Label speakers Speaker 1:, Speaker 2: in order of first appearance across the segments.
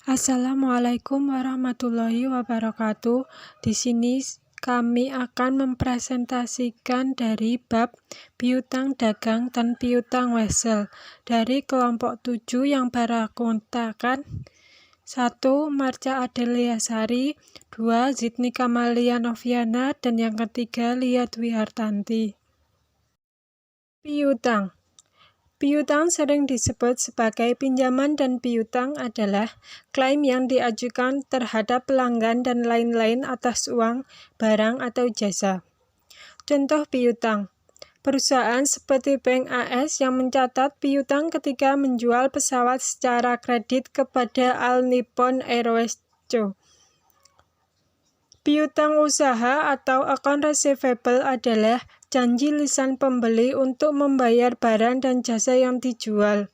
Speaker 1: Assalamualaikum warahmatullahi wabarakatuh. Di sini kami akan mempresentasikan dari bab piutang dagang dan piutang wesel dari kelompok 7 yang berakuntakan 1. Marca Adelia Sari, 2. Zidni Kamalia Noviana, dan yang ketiga Lia Dwi Hartanti. Piutang. Piutang sering disebut sebagai pinjaman dan piutang adalah klaim yang diajukan terhadap pelanggan dan lain-lain atas uang, barang, atau jasa. Contoh piutang. Perusahaan seperti Bank AS yang mencatat piutang ketika menjual pesawat secara kredit kepada All Nippon Airways Co. Piutang usaha atau account receivable adalah janji lisan pembeli untuk membayar barang dan jasa yang dijual.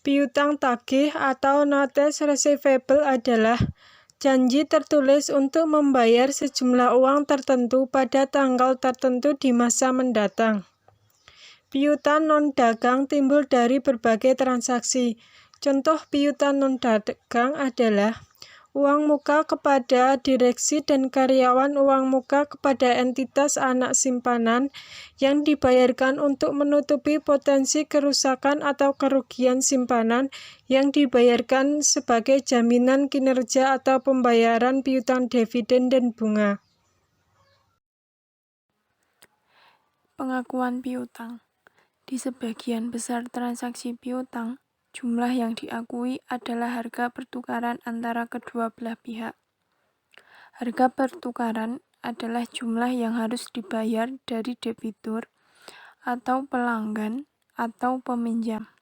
Speaker 1: Piutang tagih atau notes receivable adalah janji tertulis untuk membayar sejumlah uang tertentu pada tanggal tertentu di masa mendatang. Piutang non-dagang timbul dari berbagai transaksi. Contoh piutang non-dagang adalah uang muka kepada direksi dan karyawan, uang muka kepada entitas anak simpanan yang dibayarkan untuk menutupi potensi kerusakan atau kerugian simpanan yang dibayarkan sebagai jaminan kinerja atau pembayaran piutang dividen dan bunga.
Speaker 2: Pengakuan piutang. Di sebagian besar transaksi piutang, jumlah yang diakui adalah harga pertukaran antara kedua belah pihak. Harga pertukaran adalah jumlah yang harus dibayar dari debitur atau pelanggan atau peminjam.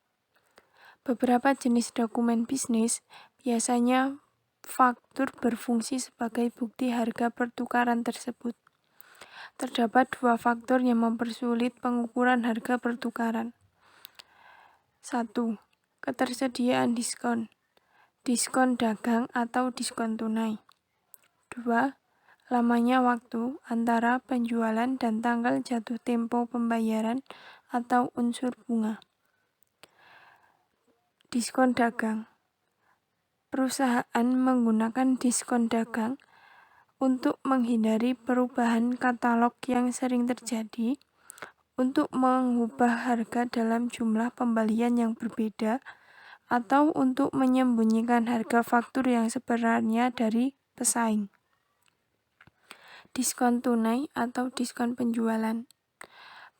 Speaker 2: Beberapa jenis dokumen bisnis, biasanya faktur berfungsi sebagai bukti harga pertukaran tersebut. Terdapat dua faktor yang mempersulit pengukuran harga pertukaran. 1. Ketersediaan diskon, diskon dagang atau diskon tunai. 2. Lamanya waktu antara penjualan dan tanggal jatuh tempo pembayaran atau unsur bunga. Diskon dagang. Perusahaan menggunakan diskon dagang untuk menghindari perubahan katalog yang sering terjadi, untuk mengubah harga dalam jumlah pembelian yang berbeda, atau untuk menyembunyikan harga faktur yang sebenarnya dari pesaing. Diskon tunai atau diskon penjualan.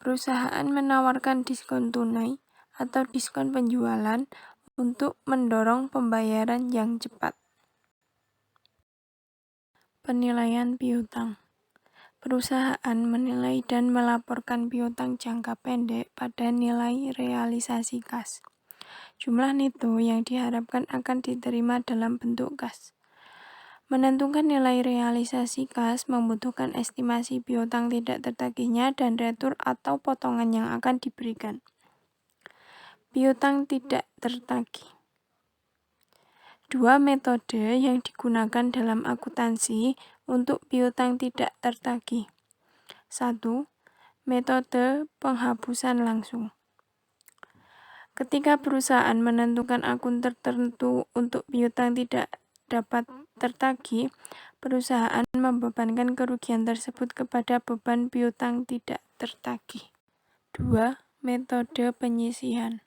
Speaker 2: Perusahaan menawarkan diskon tunai atau diskon penjualan untuk mendorong pembayaran yang cepat. Penilaian piutang. Perusahaan menilai dan melaporkan piutang jangka pendek pada nilai realisasi kas. Jumlah neto yang diharapkan akan diterima dalam bentuk kas. Menentukan nilai realisasi kas membutuhkan estimasi piutang tidak tertagihnya dan retur atau potongan yang akan diberikan. Piutang tidak tertagih. Dua metode yang digunakan dalam akuntansi untuk piutang tidak tertagih. 1. Metode penghapusan langsung. Ketika perusahaan menentukan akun tertentu untuk piutang tidak dapat tertagih, perusahaan membebankan kerugian tersebut kepada beban piutang tidak tertagih. 2. Metode penyisihan.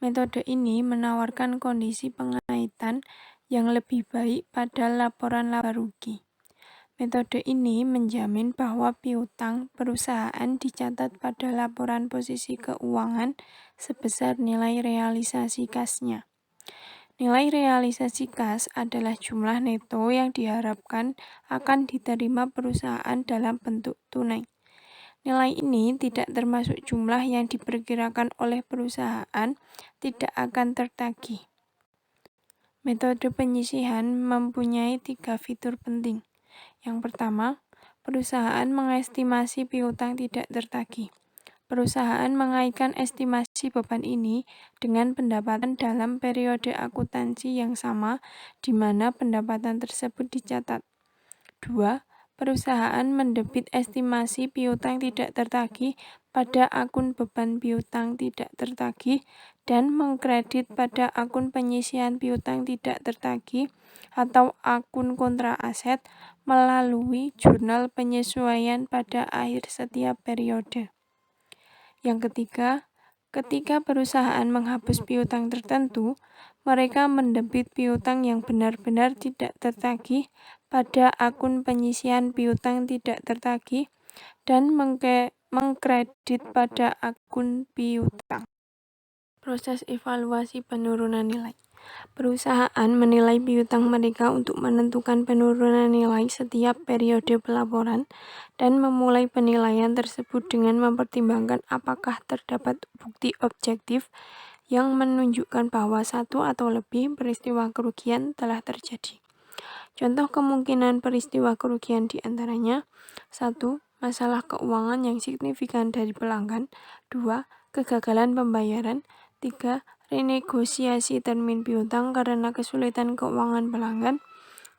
Speaker 2: Metode ini menawarkan kondisi pengaitan yang lebih baik pada laporan-laporan rugi. Metode ini menjamin bahwa piutang perusahaan dicatat pada laporan posisi keuangan sebesar nilai realisasi kasnya. Nilai realisasi kas adalah jumlah neto yang diharapkan akan diterima perusahaan dalam bentuk tunai. Nilai ini tidak termasuk jumlah yang diperkirakan oleh perusahaan tidak akan tertagih. Metode penyisihan mempunyai 3 fitur penting. Yang pertama, perusahaan mengestimasi piutang tidak tertagih. Perusahaan mengaitkan estimasi beban ini dengan pendapatan dalam periode akuntansi yang sama di mana pendapatan tersebut dicatat. 2. Perusahaan mendebit estimasi piutang tidak tertagih pada akun beban piutang tidak tertagih dan mengkredit pada akun penyisian piutang tidak tertagih atau akun kontra aset melalui jurnal penyesuaian pada akhir setiap periode. Yang ketiga, ketika perusahaan menghapus piutang tertentu, mereka mendebit piutang yang benar-benar tidak tertagih pada akun penyisian piutang tidak tertagih dan mengkredit pada akun piutang. Proses evaluasi penurunan nilai. Perusahaan menilai piutang mereka untuk menentukan penurunan nilai setiap periode pelaporan dan memulai penilaian tersebut dengan mempertimbangkan apakah terdapat bukti objektif yang menunjukkan bahwa satu atau lebih peristiwa kerugian telah terjadi. Contoh kemungkinan peristiwa kerugian diantaranya 1. Masalah keuangan yang signifikan dari pelanggan. 2. Kegagalan pembayaran. 3. Renegosiasi termin piutang karena kesulitan keuangan pelanggan.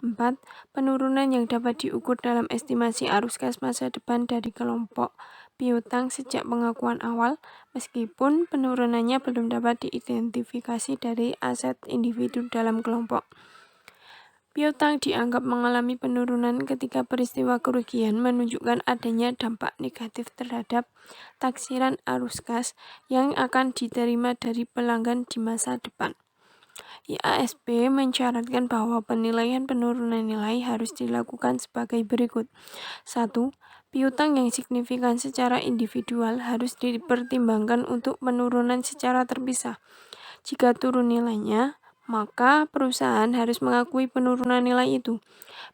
Speaker 2: 4. Penurunan yang dapat diukur dalam estimasi arus kas masa depan dari kelompok piutang sejak pengakuan awal, meskipun penurunannya belum dapat diidentifikasi dari aset individu dalam kelompok. Piutang dianggap mengalami penurunan ketika peristiwa kerugian menunjukkan adanya dampak negatif terhadap taksiran arus kas yang akan diterima dari pelanggan di masa depan. IASB mensyaratkan bahwa penilaian penurunan nilai harus dilakukan sebagai berikut. 1. Piutang yang signifikan secara individual harus dipertimbangkan untuk penurunan secara terpisah. Jika turun nilainya, maka perusahaan harus mengakui penurunan nilai itu.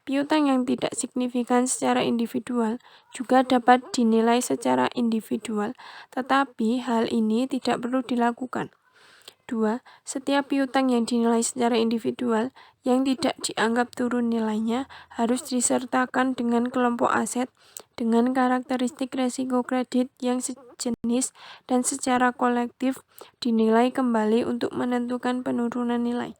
Speaker 2: Piutang yang tidak signifikan secara individual juga dapat dinilai secara individual, tetapi hal ini tidak perlu dilakukan. 2. Setiap piutang yang dinilai secara individual yang tidak dianggap turun nilainya harus disertakan dengan kelompok aset dengan karakteristik resiko kredit yang sejenis dan secara kolektif dinilai kembali untuk menentukan penurunan nilai.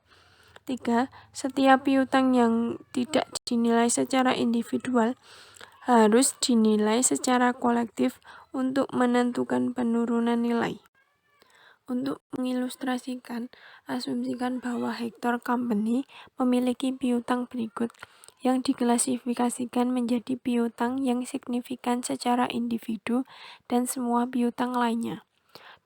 Speaker 2: 3. Setiap piutang yang tidak dinilai secara individual harus dinilai secara kolektif untuk menentukan penurunan nilai. Untuk mengilustrasikan, asumsikan bahwa Hector Company memiliki piutang berikut yang diklasifikasikan menjadi piutang yang signifikan secara individu dan semua piutang lainnya.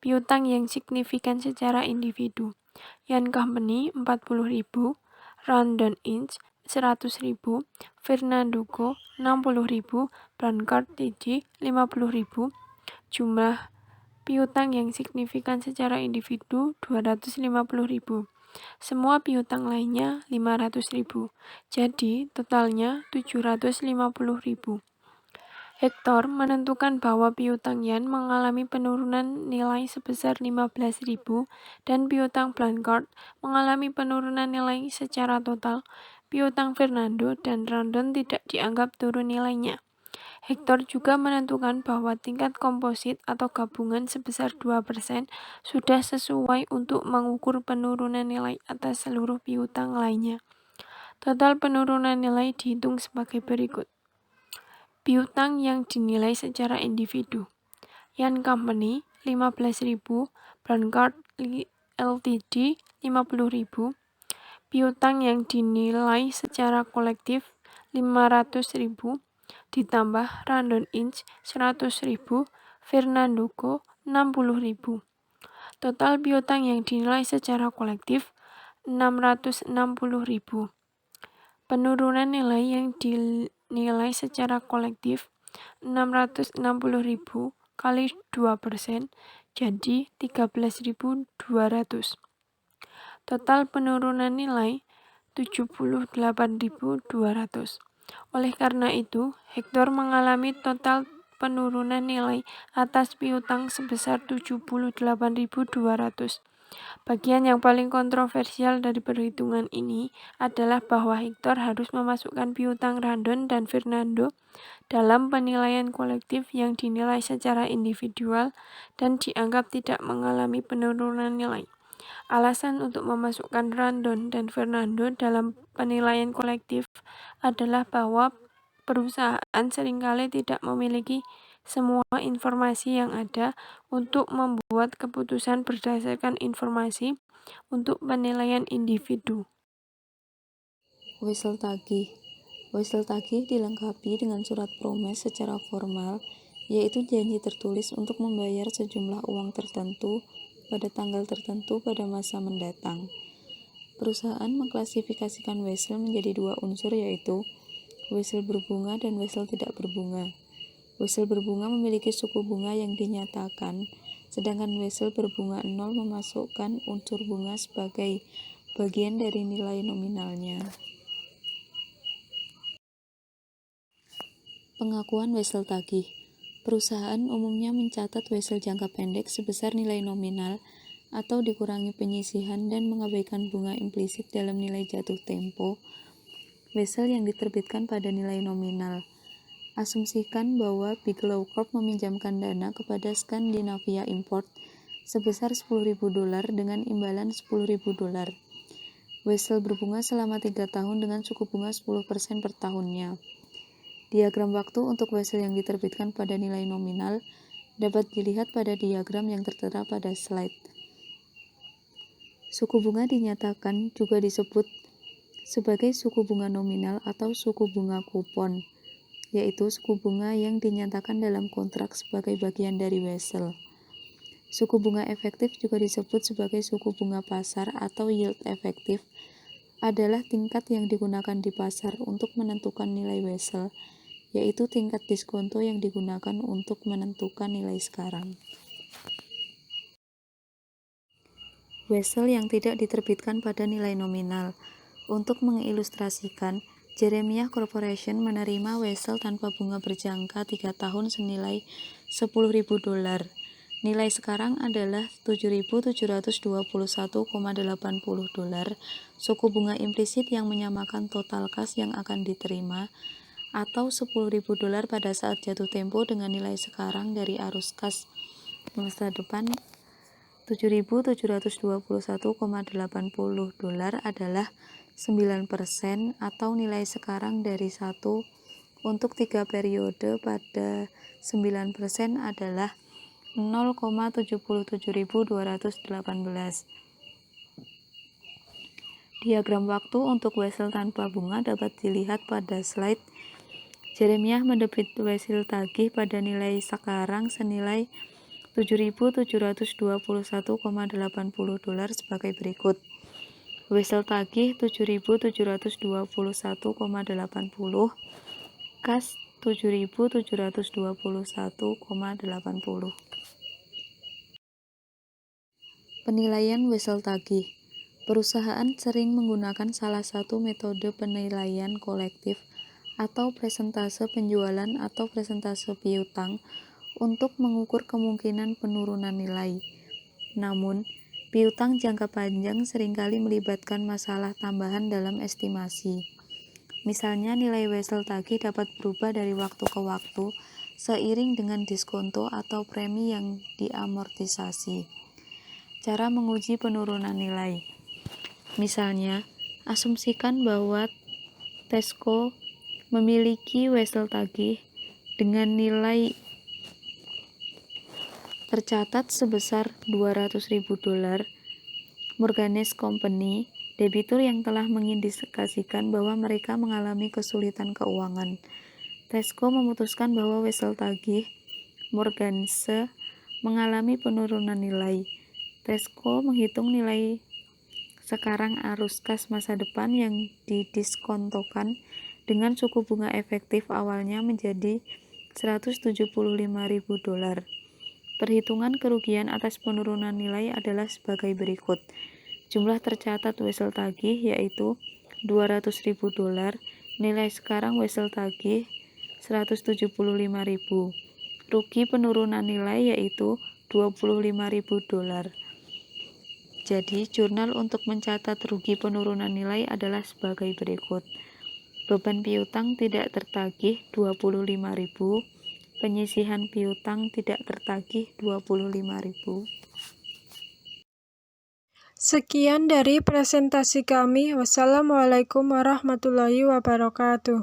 Speaker 2: Piutang yang signifikan secara individu. Yan Company 40.000, Randon Inc 100.000, Fernando Co 60.000, Brancard TJ 50.000. Jumlah piutang yang signifikan secara individu 250.000. Semua piutang lainnya 500.000. Jadi totalnya 750.000. Hector menentukan bahwa piutang Yan mengalami penurunan nilai sebesar 15.000 dan piutang Brancard mengalami penurunan nilai secara total. Piutang Fernando dan Randon tidak dianggap turun nilainya. Hector juga menentukan bahwa tingkat komposit atau gabungan sebesar 2% sudah sesuai untuk mengukur penurunan nilai atas seluruh piutang lainnya. Total penurunan nilai dihitung sebagai berikut. Piutang yang dinilai secara individu. Yan Company 15.000, Brancard Ltd 50.000. Piutang yang dinilai secara kolektif 500.000 ditambah Randon Inc 100.000, Fernando Co 60.000. Total piutang yang dinilai secara kolektif 660.000. Penurunan nilai yang dinilai secara kolektif 660.000 kali 2% jadi 13.200. Total penurunan nilai 78.200. Oleh karena itu, Hector mengalami total penurunan nilai atas piutang sebesar 78.200. Bagian yang paling kontroversial dari perhitungan ini adalah bahwa Hector harus memasukkan piutang Randon dan Fernando dalam penilaian kolektif yang dinilai secara individual dan dianggap tidak mengalami penurunan nilai. Alasan untuk memasukkan Randon dan Fernando dalam penilaian kolektif adalah bahwa perusahaan seringkali tidak memiliki semua informasi yang ada untuk membuat keputusan berdasarkan informasi untuk penilaian individu.
Speaker 3: Wesel tagih. Wesel tagih dilengkapi dengan surat promes secara formal, yaitu janji tertulis untuk membayar sejumlah uang tertentu pada tanggal tertentu pada masa mendatang. Perusahaan mengklasifikasikan wesel menjadi dua unsur, yaitu wesel berbunga dan wesel tidak berbunga. Wesel berbunga memiliki suku bunga yang dinyatakan, sedangkan wesel berbunga 0 memasukkan unsur bunga sebagai bagian dari nilai nominalnya. Pengakuan wesel tagih. Perusahaan umumnya mencatat wesel jangka pendek sebesar nilai nominal atau dikurangi penyisihan dan mengabaikan bunga implisit dalam nilai jatuh tempo wesel yang diterbitkan pada nilai nominal. Asumsikan bahwa Bigelow Corp meminjamkan dana kepada Scandinavia Import sebesar $10.000 dengan imbalan $10.000. Wesel berbunga selama 3 tahun dengan suku bunga 10% per tahunnya. Diagram waktu untuk wesel yang diterbitkan pada nilai nominal dapat dilihat pada diagram yang tertera pada slide. Suku bunga dinyatakan juga disebut sebagai suku bunga nominal atau suku bunga kupon, yaitu suku bunga yang dinyatakan dalam kontrak sebagai bagian dari wesel. Suku bunga efektif juga disebut sebagai suku bunga pasar atau yield efektif, adalah tingkat yang digunakan di pasar untuk menentukan nilai wesel, yaitu tingkat diskonto yang digunakan untuk menentukan nilai sekarang. Wesel yang tidak diterbitkan pada nilai nominal. Untuk mengilustrasikan, Jeremiah Corporation menerima wesel tanpa bunga berjangka 3 tahun senilai $10.000. Nilai sekarang adalah $7.721,80, suku bunga implisit yang menyamakan total kas yang akan diterima, atau $10.000 pada saat jatuh tempo dengan nilai sekarang dari arus kas masa depan $7.721,80 adalah 9% atau nilai sekarang dari 1 untuk 3 periode pada 9% adalah 0,77218. Diagram waktu untuk wesel tanpa bunga dapat dilihat pada slide. Jeremiah mendebit wesel tagih pada nilai sekarang senilai $7.721,80 sebagai berikut. Wesel tagih $7.721,80, kas $7.721,80. Penilaian wesel tagih. Perusahaan sering menggunakan salah satu metode penilaian kolektif atau presentase penjualan atau presentase piutang untuk mengukur kemungkinan penurunan nilai. Namun, piutang jangka panjang seringkali melibatkan masalah tambahan dalam estimasi. Misalnya, nilai wesel tagih dapat berubah dari waktu ke waktu seiring dengan diskonto atau premi yang diamortisasi. Cara menguji penurunan nilai. Misalnya, asumsikan bahwa Tesco memiliki wesel tagih dengan nilai tercatat sebesar $200.000. Morganese Company, debitur yang telah mengindikasikan bahwa mereka mengalami kesulitan keuangan. Tesco memutuskan bahwa wesel tagih Morganese mengalami penurunan nilai. Tesco menghitung nilai sekarang arus kas masa depan yang didiskontokan dengan suku bunga efektif awalnya menjadi $175.000. Perhitungan kerugian atas penurunan nilai adalah sebagai berikut. Jumlah tercatat wesel tagih yaitu $200.000, nilai sekarang wesel tagih $175.000. Rugi penurunan nilai yaitu $25.000. Jadi, jurnal untuk mencatat rugi penurunan nilai adalah sebagai berikut. Beban piutang tidak tertagih $25.000. Penyisihan piutang tidak tertagih $25.000.
Speaker 1: Sekian dari presentasi kami. Wassalamualaikum warahmatullahi wabarakatuh.